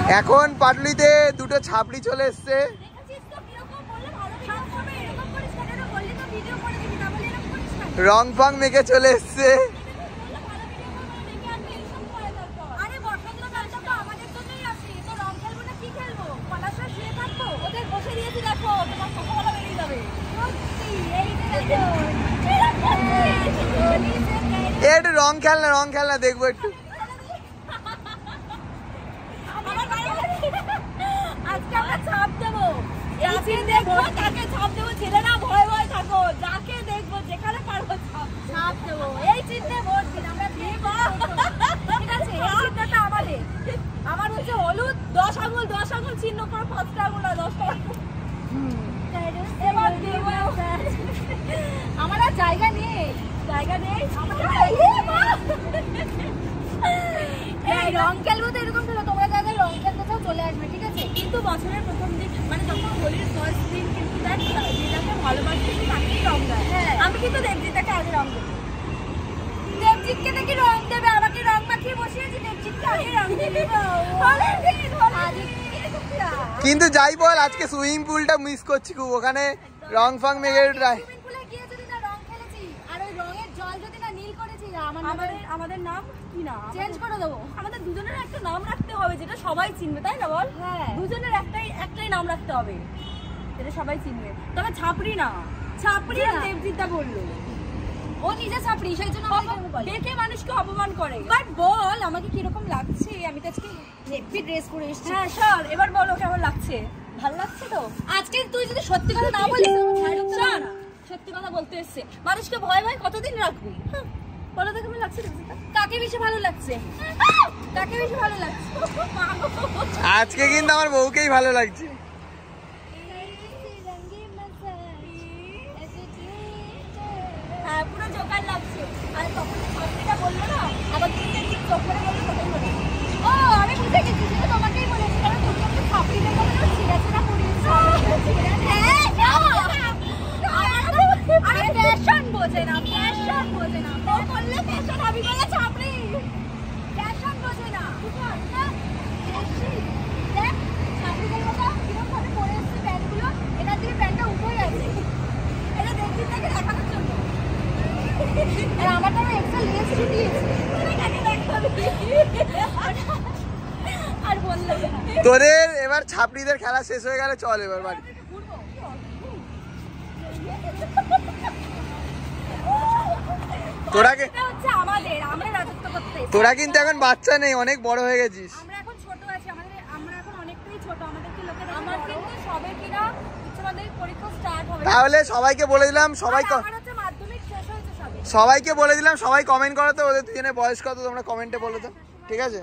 এখন পাটুলিতে দুটো ছাপড়ি চলে এসছে। রং ফং মেখে চলে এসছে। একটু রং খেলনা দেখবো একটু। আজকে আমরা ছাপ দেবো, দেখবো তাকে ছাপ দেবো। ছেলেরা ভয় ভয় থাকো, যাকে দেখবো যেখানে পারবো ছাপ দেবো। এই চিন্তে ভোট দিন আমরা। ঠিক আছে, এই চিন্তাটা আমাদের। আমার হচ্ছে হলুদ 10 আঙুল চিহ্ন করে 5টা আঙুল আর 10টা। এবার দেবো। আমার আর জায়গা নেই। রং খেলবো তো এরকম ছিল, তোমরা যাদের রং খেলতে চাও চলে আসবে, ঠিক আছে? কিন্তু বছরের প্রথম দিন মানে যখন হোলির ফার্স্ট দিন কিন্তু দেখ যেটাকে ভালোবাসি তাকেই রং দেয়। আমি কিন্তু দেবজিৎকে আগে রং দেবো। দেবজিৎকে দেখি রং দেবে, আমাকে রং মাখিয়ে বসিয়েছি, দেবজিৎকে আগে রং দেবে। কিন্তু যাই বল আজকে সুইমিং পুলটা মিস করছি খুব, ওখানে রং ফং মেঘের আমাদের নাম কি না চেঞ্জ করে দেবো। আমাদের দুজনের একটা নাম রাখতে হবে যেটা সবাই চিনবে, তাই না বল? দুজনের একটাই নাম রাখতে হবে যেটা সবাই চিনবে। তবে ছাপড়ি না দেবজিৎদা বললো ও নিজে ছাপড়ি, সেই জন্য দেখে মানুষকে অপমান করে। বাট বল আমাকে কিরকম লাগছে? আমি তো আজকে হেভি ড্রেস পরে এসেছি। হ্যাঁ সর, এবার বলো কেমন লাগছে? ভালো লাগছে তো? আজকে তুই যদি সত্যি কথা না বলিস, সত্যি কথা বলতে এসছে, মানুষকে ভয় কতদিন রাখবি? বলো তো কেমন লাগছে? কাকে বেশি ভালো লাগছে? আজকে কিন্তু আমার বউকেই ভালো লাগছে। হ্যাঁ পুরো জোকার লাগছে। আর তখন ছাত্রীটা বললো না, আবার তুমি ঠিক চোখ করে বললো তখন বলে ও আমি বুঝে গেছি, সেটা তোমাকেই বলেছি, কারণ তুমি আমাকে ছাত্রীদের কথা ছিঁড়াছিড়া করিয়েছো। আরে ফ্যাশন বোঝে না ও বললে ফ্যাশন, আমি বলে ছাপড়ি। ফ্যাশন বোঝে না। দেখ ছাপড়িদের কথা কিরকম ভাবে পরে এসছে প্যান্টগুলো, এটা দিয়ে প্যান্টটা উঠে গেছে। এটা দেখছিস তাকে দেখানোর জন্য। আর আমারটা আমি এক্সেল লেস দিয়েছি। আর বললাম তোদের এবার ছাপড়িদের খেলা শেষ হয়ে গেলে চল এবার বাড়ি। তোরা কিন্তু এখন বাচ্চা নেই, অনেক বড় হয়ে গেছিস। আমরা এখন ছোট আছি, আমরা এখন অনেকটাই ছোট। আমাদেরকে লোকে দেখে আমার কিন্তু সবে কিনা উচ্চমাধ্যমিক পরীক্ষা স্টার্ট হবে। তাহলে সবাইকে বলে দিলাম, মাধ্যমিক শেষ হয়েছে সবাইকে বলে দিলাম, সবাই কমেন্ট করো তো ওদের দুজনের বয়স কত, তোমরা কমেন্টে বলো তো, ঠিক আছে?